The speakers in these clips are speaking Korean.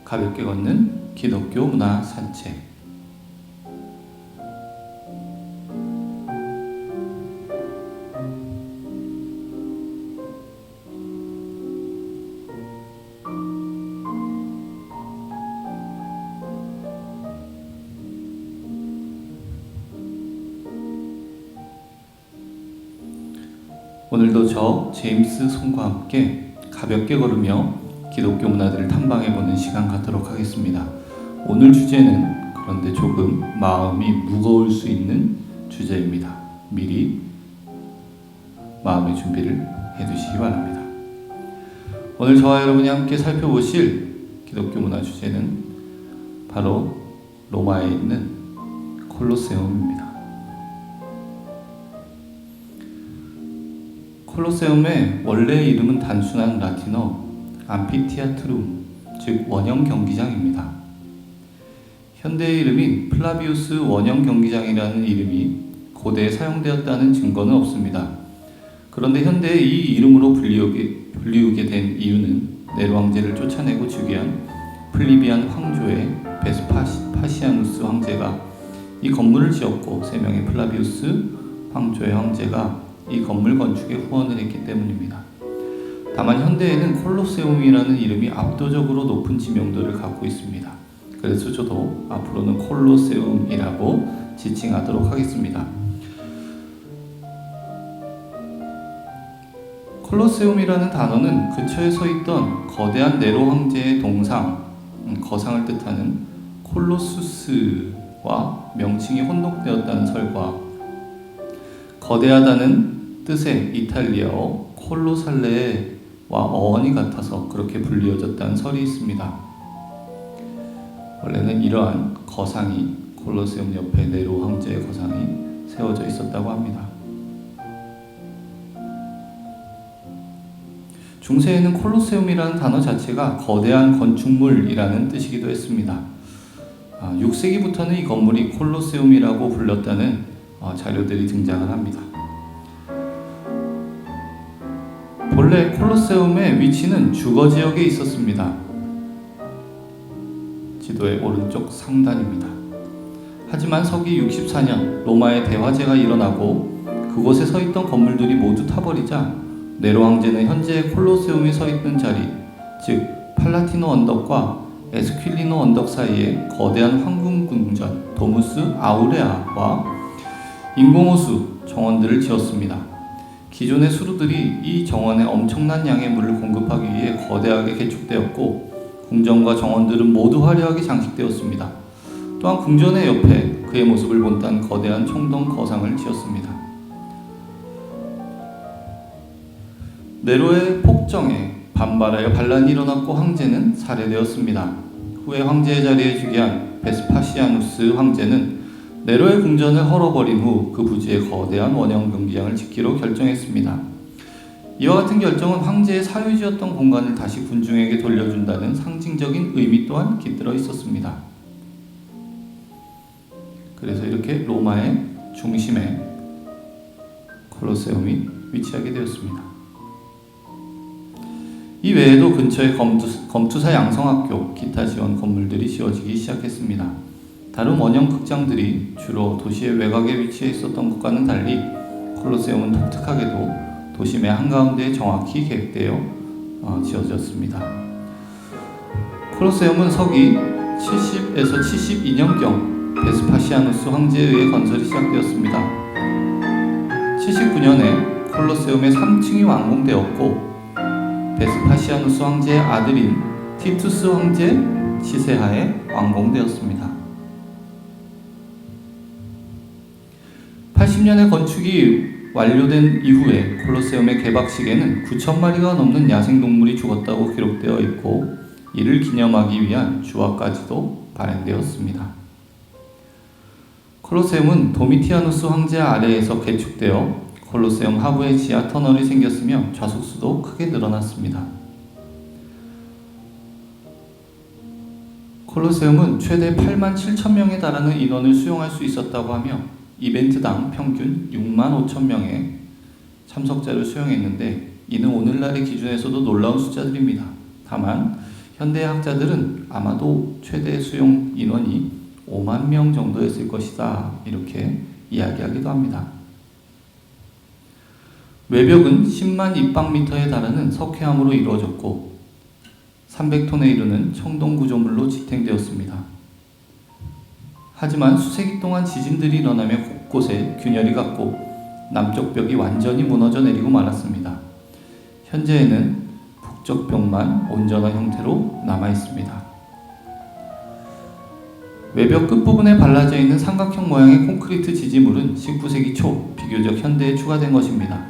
가볍게 걷는 기독교 문화 산책. 오늘도 저 제임스 송과 함께 가볍게 걸으며 기독교 문화들을 탐방해보는 시간 갖도록 하겠습니다. 오늘 주제는 그런데 조금 마음이 무거울 수 있는 주제입니다. 미리 마음의 준비를 해두시기 바랍니다. 오늘 저와 여러분이 함께 살펴보실 기독교 문화 주제는 바로 로마에 있는 콜로세움입니다. 콜로세움의 원래 이름은 단순한 라틴어 암피티아트룸, 즉 원형 경기장입니다. 현대의 이름인 플라비우스 원형 경기장이라는 이름이 고대에 사용되었다는 증거는 없습니다. 그런데 현대에 이 이름으로 불리우게 된 이유는 네로 황제를 쫓아내고 즉위한 플리비안 황조의 베스파시아누스 황제가 이 건물을 지었고 3명의 플라비우스 황조의 황제가 이 건물 건축에 후원을 했기 때문입니다. 다만 현대에는 콜로세움이라는 이름이 압도적으로 높은 지명도를 갖고 있습니다. 그래서 저도 앞으로는 콜로세움이라고 지칭하도록 하겠습니다. 콜로세움이라는 단어는 근처에 서 있던 거대한 네로 황제의 동상, 거상을 뜻하는 콜로수스와 명칭이 혼동되었다는 설과 거대하다는 뜻의 이탈리아어 콜로살레와 어원이 같아서 그렇게 불리어졌다는 설이 있습니다. 원래는 이러한 거상이 콜로세움 옆에 네로 황제의 거상이 세워져 있었다고 합니다. 중세에는 콜로세움이라는 단어 자체가 거대한 건축물이라는 뜻이기도 했습니다. 6세기부터는 이 건물이 콜로세움이라고 불렸다는 자료들이 등장을 합니다. 본래 콜로세움의 위치는 주거 지역에 있었습니다. 지도의 오른쪽 상단입니다. 하지만 서기 64년 로마의 대화재가 일어나고 그곳에 서 있던 건물들이 모두 타버리자 네로 황제는 현재의 콜로세움이 서 있는 자리, 즉 팔라티노 언덕과 에스퀼리노 언덕 사이에 거대한 황금 궁전 도무스 아우레아와 인공호수 정원들을 지었습니다. 기존의 수로들이 이 정원에 엄청난 양의 물을 공급하기 위해 거대하게 개축되었고 궁전과 정원들은 모두 화려하게 장식되었습니다. 또한 궁전의 옆에 그의 모습을 본딴 거대한 청동 거상을 지었습니다. 네로의 폭정에 반발하여 반란이 일어났고 황제는 살해되었습니다. 후에 황제의 자리에 즉위한 베스파시아누스 황제는 네로의 궁전을 헐어버린 후 그 부지에 거대한 원형 경기장을 짓기로 결정했습니다. 이와 같은 결정은 황제의 사유지였던 공간을 다시 군중에게 돌려준다는 상징적인 의미 또한 깃들어 있었습니다. 그래서 이렇게 로마의 중심에 콜로세움이 위치하게 되었습니다. 이 외에도 근처에 검투사 양성학교, 기타 지원 건물들이 지어지기 시작했습니다. 다른 원형 극장들이 주로 도시의 외곽에 위치해 있었던 것과는 달리 콜로세움은 독특하게도 도심의 한가운데에 정확히 계획되어 지어졌습니다. 콜로세움은 서기 70에서 72년경 베스파시아누스 황제에 의해 건설이 시작되었습니다. 79년에 콜로세움의 3층이 완공되었고 베스파시아누스 황제의 아들인 티투스 황제 지세하에 완공되었습니다. 80년의 건축이 완료된 이후에 콜로세움의 개막식에는 9,000마리가 넘는 야생동물이 죽었다고 기록되어 있고 이를 기념하기 위한 주화까지도 발행되었습니다. 콜로세움은 도미티아누스 황제 아래에서 개축되어 콜로세움 하부에 지하 터널이 생겼으며 좌석수도 크게 늘어났습니다. 콜로세움은 최대 87,000명에 달하는 인원을 수용할 수 있었다고 하며 이벤트당 평균 65,000명의 참석자를 수용했는데 이는 오늘날의 기준에서도 놀라운 숫자들입니다. 다만 현대 학자들은 아마도 최대 수용 인원이 5만 명 정도였을 것이다, 이렇게 이야기하기도 합니다. 외벽은 10만 입방미터에 달하는 석회암으로 이루어졌고 300톤에 이르는 청동 구조물로 지탱되었습니다. 하지만 수세기 동안 지진들이 일어나며 곳곳에 균열이 갔고 남쪽 벽이 완전히 무너져 내리고 말았습니다. 현재에는 북쪽 벽만 온전한 형태로 남아 있습니다. 외벽 끝부분에 발라져 있는 삼각형 모양의 콘크리트 지지물은 19세기 초 비교적 현대에 추가된 것입니다.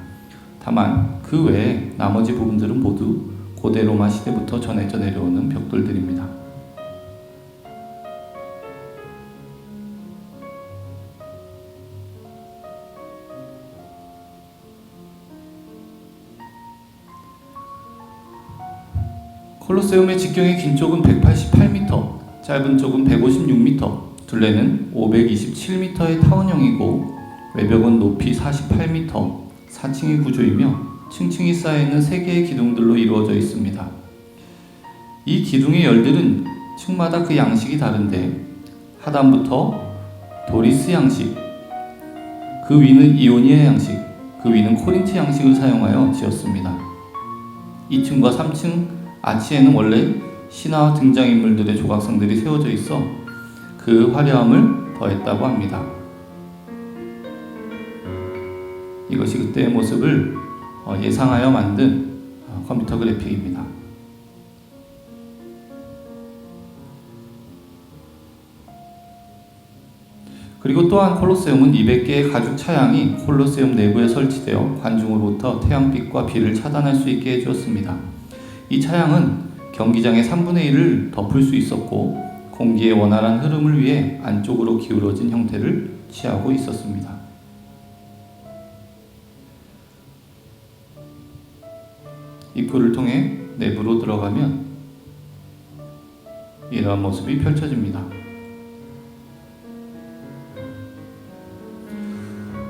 다만 그 외에 나머지 부분들은 모두 고대 로마 시대부터 전해져 내려오는 벽돌들입니다. 콜로세움의 직경의 긴 쪽은 188m, 짧은 쪽은 156m, 둘레는 527m의 타원형이고 외벽은 높이 48m, 4층의 구조이며 층층이 쌓여있는 3개의 기둥들로 이루어져 있습니다. 이 기둥의 열들은 층마다 그 양식이 다른데 하단부터 도리스 양식, 그 위는 이오니아 양식, 그 위는 코린트 양식을 사용하여 지었습니다. 2층과 3층 아치에는 원래 신화 등장인물들의 조각상들이 세워져 있어 그 화려함을 더했다고 합니다. 이것이 그때의 모습을 예상하여 만든 컴퓨터 그래픽입니다. 그리고 또한 콜로세움은 200개의 가죽 차양이 콜로세움 내부에 설치되어 관중으로부터 태양빛과 비를 차단할 수 있게 해주었습니다. 이 차양은 경기장의 3분의 1을 덮을 수 있었고 공기의 원활한 흐름을 위해 안쪽으로 기울어진 형태를 취하고 있었습니다. 입구를 통해 내부로 들어가면 이러한 모습이 펼쳐집니다.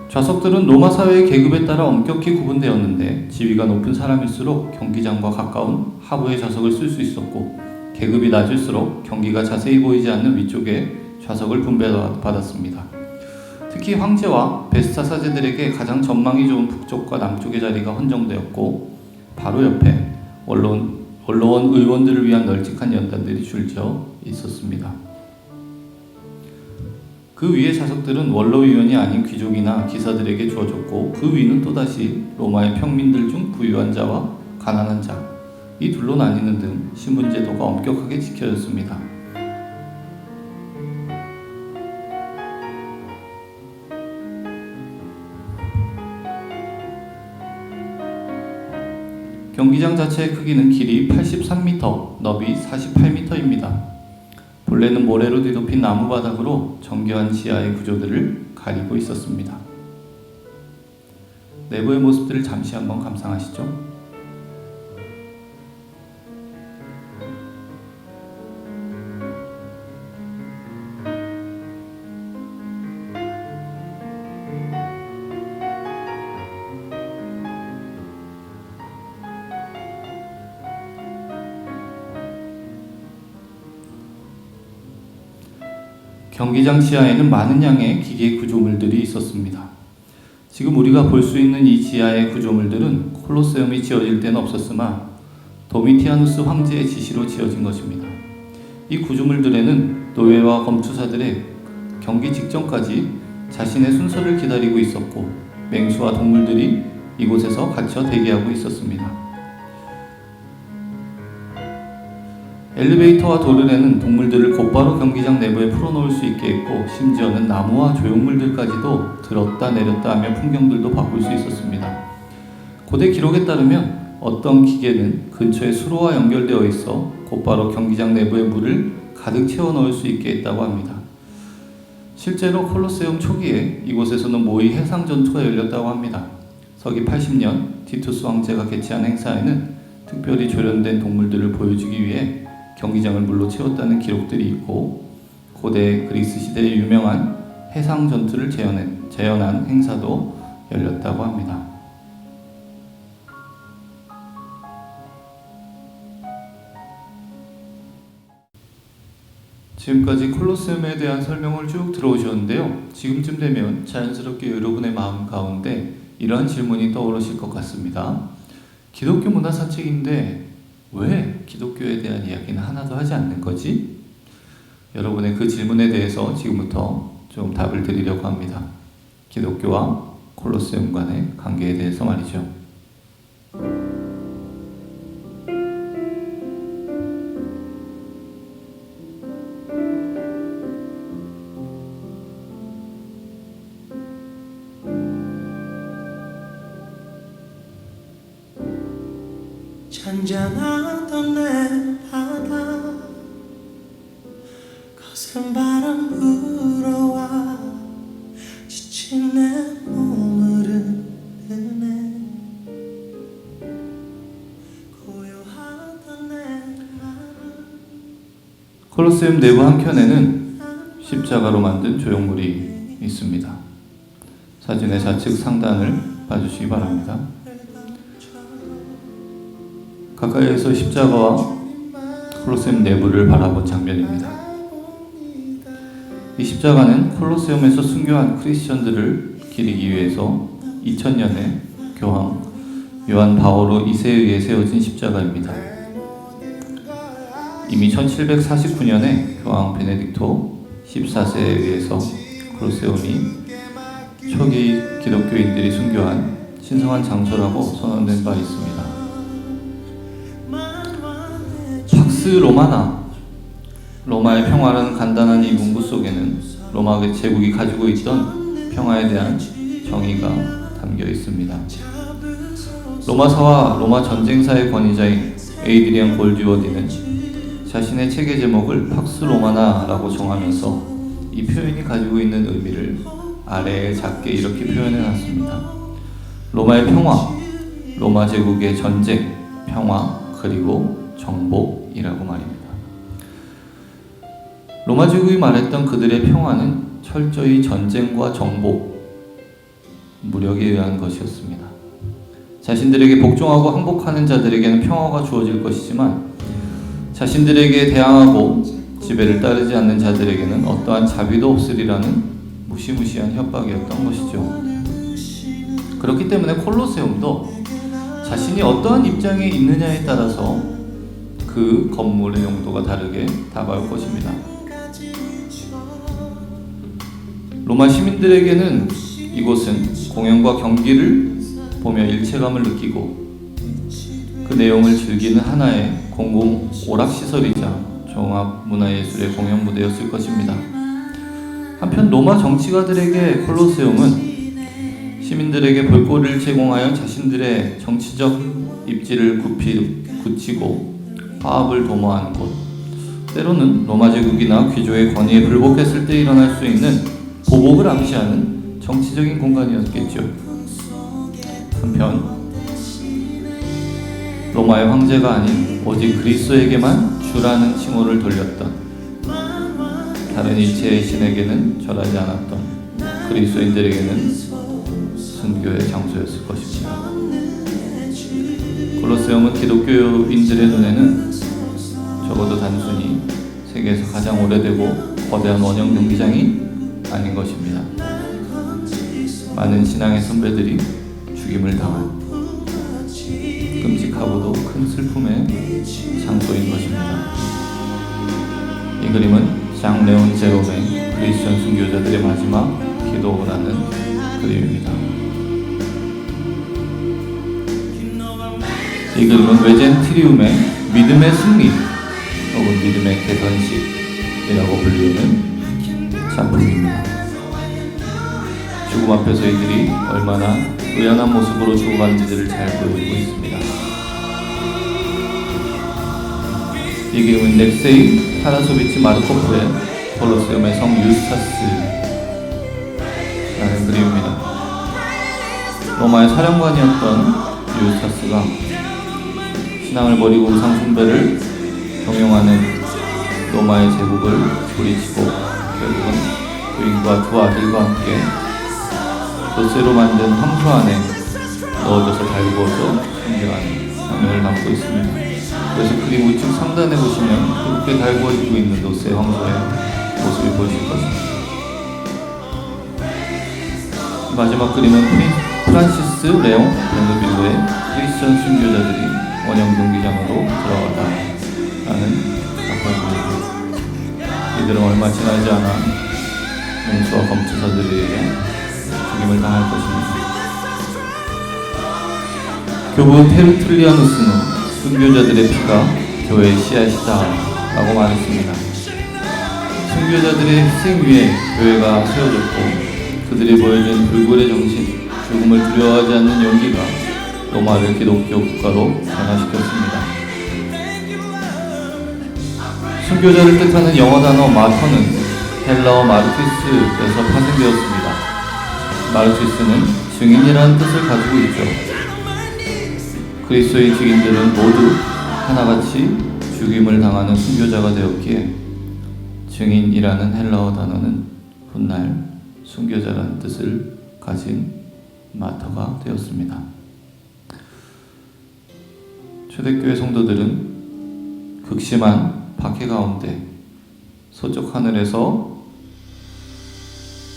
좌석들은 로마 사회의 계급에 따라 엄격히 구분되었는데 지위가 높은 사람일수록 경기장과 가까운 하부의 좌석을 쓸 수 있었고 계급이 낮을수록 경기가 자세히 보이지 않는 위쪽에 좌석을 분배받았습니다. 특히 황제와 베스타 사제들에게 가장 전망이 좋은 북쪽과 남쪽의 자리가 헌정되었고 바로 옆에 원로원 의원들을 위한 널찍한 연단들이 줄지어 있었습니다. 그 위의 좌석들은 원로의원이 아닌 귀족이나 기사들에게 주어졌고 그 위는 또다시 로마의 평민들 중 부유한 자와 가난한 자, 이 둘로 나뉘는 등 신분제도가 엄격하게 지켜졌습니다. 경기장 자체의 크기는 길이 83m, 너비 48m입니다. 본래는 모래로 뒤덮인 나무 바닥으로 정교한 지하의 구조들을 가리고 있었습니다. 내부의 모습들을 잠시 한번 감상하시죠. 경기장 지하에는 많은 양의 기계 구조물들이 있었습니다. 지금 우리가 볼 수 있는 이 지하의 구조물들은 콜로세움이 지어질 때는 없었으나 도미티아누스 황제의 지시로 지어진 것입니다. 이 구조물들에는 노예와 검투사들의 경기 직전까지 자신의 순서를 기다리고 있었고 맹수와 동물들이 이곳에서 갇혀 대기하고 있었습니다. 엘리베이터와 도르래는 동물들을 곧바로 경기장 내부에 풀어놓을 수 있게 했고 심지어는 나무와 조형물들까지도 들었다 내렸다 하며 풍경들도 바꿀 수 있었습니다. 고대 기록에 따르면 어떤 기계는 근처에 수로와 연결되어 있어 곧바로 경기장 내부에 물을 가득 채워 넣을 수 있게 했다고 합니다. 실제로 콜로세움 초기에 이곳에서는 모의 해상 전투가 열렸다고 합니다. 서기 80년 티투스 황제가 개최한 행사에는 특별히 조련된 동물들을 보여주기 위해 경기장을 물로 채웠다는 기록들이 있고 고대 그리스 시대의 유명한 해상 전투를 재현한 행사도 열렸다고 합니다. 지금까지 콜로세움에 대한 설명을 쭉 들어오셨는데요. 지금쯤 되면 자연스럽게 여러분의 마음 가운데 이러한 질문이 떠오르실 것 같습니다. 기독교 문화 산책인데 왜 기독교에 대한 이야기는 하나도 하지 않는 거지? 여러분의 그 질문에 대해서 지금부터 좀 답을 드리려고 합니다. 기독교와 콜로세움 간의 관계에 대해서 말이죠. 잔잔하던 내 바다 거센 바람 불어와 지친 내 몸을 흔드네 고요하던 내 마음 콜로세움 내부 한켠에는 십자가로 만든 조형물이 있습니다. 사진의 좌측 상단을 봐주시기 바랍니다. 가까이에서 십자가와 콜로세움 내부를 바라본 장면입니다. 이 십자가는 콜로세움에서 순교한 크리스천들을 기리기 위해서 2000년에 교황 요한 바오로 2세에 의해 세워진 십자가입니다. 이미 1749년에 교황 베네딕토 14세에 의해서 콜로세움이 초기 기독교인들이 순교한 신성한 장소라고 선언된 바 있습니다. 팍스 로마나, 로마의 평화라는 간단한 이 문구 속에는 로마 제국이 가지고 있던 평화에 대한 정의가 담겨 있습니다. 로마사와 로마 전쟁사의 권위자인 에이드리안 골드워디는 자신의 책의 제목을 팍스 로마나라고 정하면서 이 표현이 가지고 있는 의미를 아래에 작게 이렇게 표현해 놨습니다. 로마의 평화, 로마 제국의 전쟁, 평화, 그리고 정복이라고 말입니다. 로마 제국이 말했던 그들의 평화는 철저히 전쟁과 정복, 무력에 의한 것이었습니다. 자신들에게 복종하고 항복하는 자들에게는 평화가 주어질 것이지만 자신들에게 대항하고 지배를 따르지 않는 자들에게는 어떠한 자비도 없으리라는 무시무시한 협박이었던 것이죠. 그렇기 때문에 콜로세움도 자신이 어떠한 입장에 있느냐에 따라서 그 건물의 용도가 다르게 다가올 것입니다. 로마 시민들에게는 이곳은 공연과 경기를 보며 일체감을 느끼고 그 내용을 즐기는 하나의 공공 오락시설이자 종합문화예술의 공연 무대였을 것입니다. 한편 로마 정치가들에게 콜로세움은 시민들에게 볼거리를 제공하여 자신들의 정치적 입지를 굳히고 화합을 도모하는 곳, 때로는 로마 제국이나 귀족의 권위에 불복했을 때 일어날 수 있는 보복을 암시하는 정치적인 공간이었겠죠. 한편 로마의 황제가 아닌 오직 그리스도에게만 주라는 칭호를 돌렸던, 다른 일체의 신에게는 절하지 않았던 그리스도인들에게는 순교의 장소였을 것입니다. 콜로세움은 기독교인들의 눈에는 적어도 단순히 세계에서 가장 오래되고 거대한 원형 경기장이 아닌 것입니다. 많은 신앙의 선배들이 죽임을 당한 끔찍하고도 큰 슬픔의 장소인 것입니다. 이 그림은 장 레온 제롬의 크리스천 순교자들의 마지막 기도라는 그림입니다. 이 그림은 외젠트리움의 믿음의 승리 혹은 믿음의 개선식이라고 불리는 작품입니다. 죽음 앞에서 이들이 얼마나 의연한 모습으로 죽어가는지를 잘 보여주고 있습니다. 이 그림은 넥세이 타라소비치 마르코프의 콜로세움의 성 유스타스라는 그림입니다. 로마의 사령관이었던 유스타스가 신앙을 버리고 우상 숭배를 경영하는 로마의 제국을 뿌리치고 결국은 부인과 두 아들과 함께 돛새로 만든 황소 안에 넣어져서 달구어서 순교하는 장면을 담고 있습니다. 그래서 그림 우측 상단에 보시면 그렇게 달구어지고 있는 노스의 황소의 모습을 보실 것입니다. 마지막 그림은 프란시스 레옹 밴드빌로의 크리스천 순교자들이 원형 경기장으로 들어가다라는 작품입니다. 이들은 얼마 지나지 않아 용수와 검투사들에게 죽임을 당할 것입니다. 교부 테르툴리아누스는 순교자들의 피가 교회의 씨앗이다 라고 말했습니다. 순교자들의 희생 위에 교회가 세워졌고 그들이 보여준 불굴의 정신, 죽음을 두려워하지 않는 용기가 로마를 기독교 국가로 변화시켰습니다. 순교자를 뜻하는 영어 단어 마터는 헬라어 마르티스에서 파생되었습니다. 마르티스는 증인이라는 뜻을 가지고 있죠. 그리스도의 증인들은 모두 하나같이 죽임을 당하는 순교자가 되었기에 증인이라는 헬라어 단어는 훗날 순교자라는 뜻을 가진 마터가 되었습니다. 초대교회 성도들은 극심한 박해 가운데 서쪽 하늘에서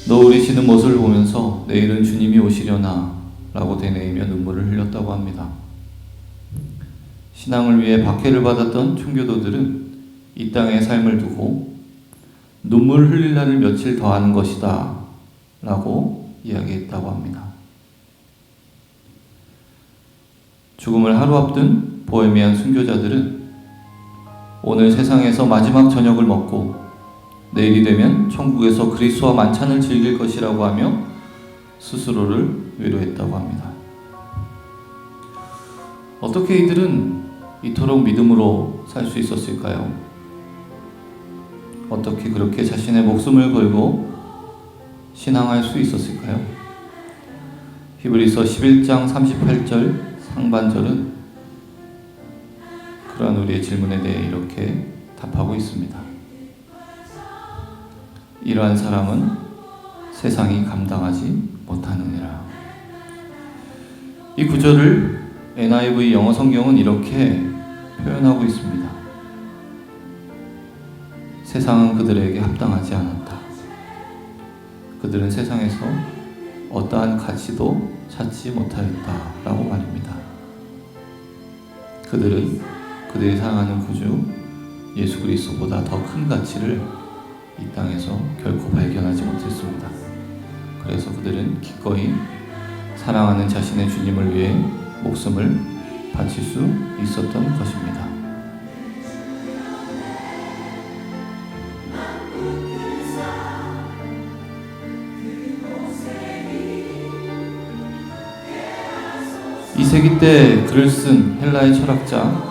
너울이시는 모습을 보면서 내일은 주님이 오시려나 라고 되뇌이며 눈물을 흘렸다고 합니다. 신앙을 위해 박해를 받았던 청교도들은 이 땅의 삶을 두고 눈물 흘릴 날을 며칠 더 하는 것이다 라고 이야기했다고 합니다. 죽음을 하루 앞둔 보헤미안 순교자들은 오늘 세상에서 마지막 저녁을 먹고 내일이 되면 천국에서 그리스도와 만찬을 즐길 것이라고 하며 스스로를 위로했다고 합니다. 어떻게 이들은 이토록 믿음으로 살 수 있었을까요? 어떻게 그렇게 자신의 목숨을 걸고 신앙할 수 있었을까요? 히브리서 11장 38절 상반절은 그러한 우리의 질문에 대해 이렇게 답하고 있습니다. 이러한 사람은 세상이 감당하지 못하느니라. 이 구절을 NIV 영어 성경은 이렇게 표현하고 있습니다. 세상은 그들에게 합당하지 않았다. 그들은 세상에서 어떠한 가치도 찾지 못하였다 라고 말입니다. 그들은 그들이 사랑하는 구주 예수 그리스도보다 더 큰 가치를 이 땅에서 결코 발견하지 못했습니다. 그래서 그들은 기꺼이 사랑하는 자신의 주님을 위해 목숨을 바칠 수 있었던 것입니다. 이 세기 때 글을 쓴 헬라의 철학자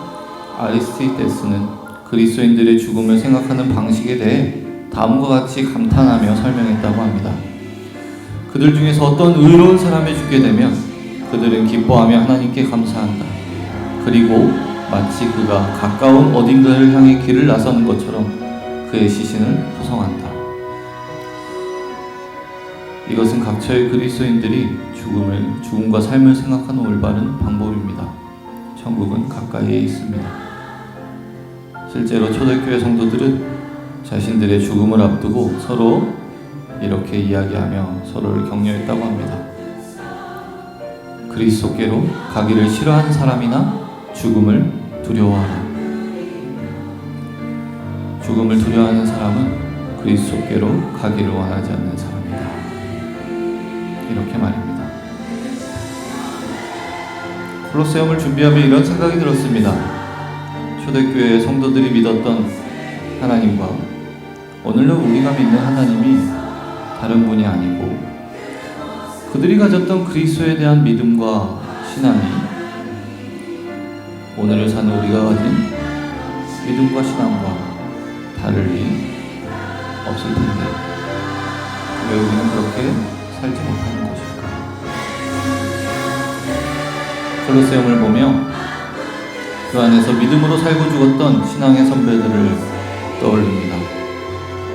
아리스티데스는 그리스도인들의 죽음을 생각하는 방식에 대해 다음과 같이 감탄하며 설명했다고 합니다. 그들 중에서 어떤 의로운 사람이 죽게 되면 그들은 기뻐하며 하나님께 감사한다. 그리고 마치 그가 가까운 어딘가를 향해 길을 나서는 것처럼 그의 시신을 포성한다. 이것은 각처의 그리스도인들이 죽음과 삶을 생각하는 올바른 방법입니다. 천국은 가까이에 있습니다. 실제로 초대교회 성도들은 자신들의 죽음을 앞두고 서로 이렇게 이야기하며 서로를 격려했다고 합니다. 그리스도께로 가기를 싫어하는 사람이나 죽음을 두려워하라. 죽음을 두려워하는 사람은 그리스도께로 가기를 원하지 않는 사람이다. 이렇게 말입니다. 콜로세움을 준비하며 이런 생각이 들었습니다. 초대교회 성도들이 믿었던 하나님과 오늘날 우리가 믿는 하나님이 다른 분이 아니고 그들이 가졌던 그리스도에 대한 믿음과 신앙이 오늘을 사는 우리가 가진 믿음과 신앙과 다를 리 없을 텐데 왜 우리는 그렇게 살지 못하는 것일까? 콜로세움을 보며 그 안에서 믿음으로 살고 죽었던 신앙의 선배들을 떠올립니다.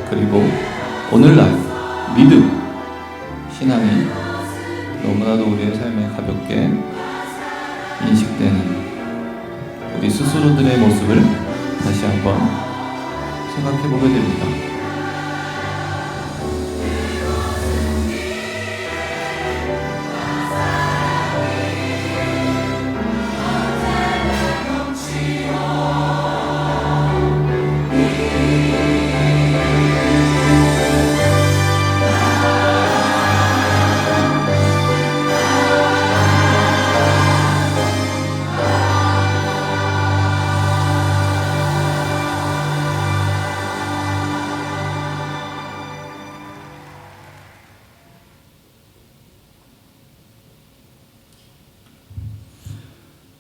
그리고 오늘날 믿음, 신앙이 너무나도 우리의 삶에 가볍게 인식되는 우리 스스로들의 모습을 다시 한번 생각해 보게 됩니다.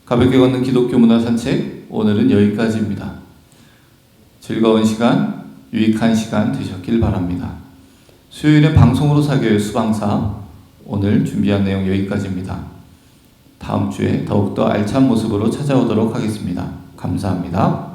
가볍게 걷는 기독교 문화 산책, 오늘은 여기까지입니다. 즐거운 시간, 유익한 시간 되셨길 바랍니다. 수요일엔 방송으로 사교의 수방사, 오늘 준비한 내용 여기까지입니다. 다음 주에 더욱더 알찬 모습으로 찾아오도록 하겠습니다. 감사합니다.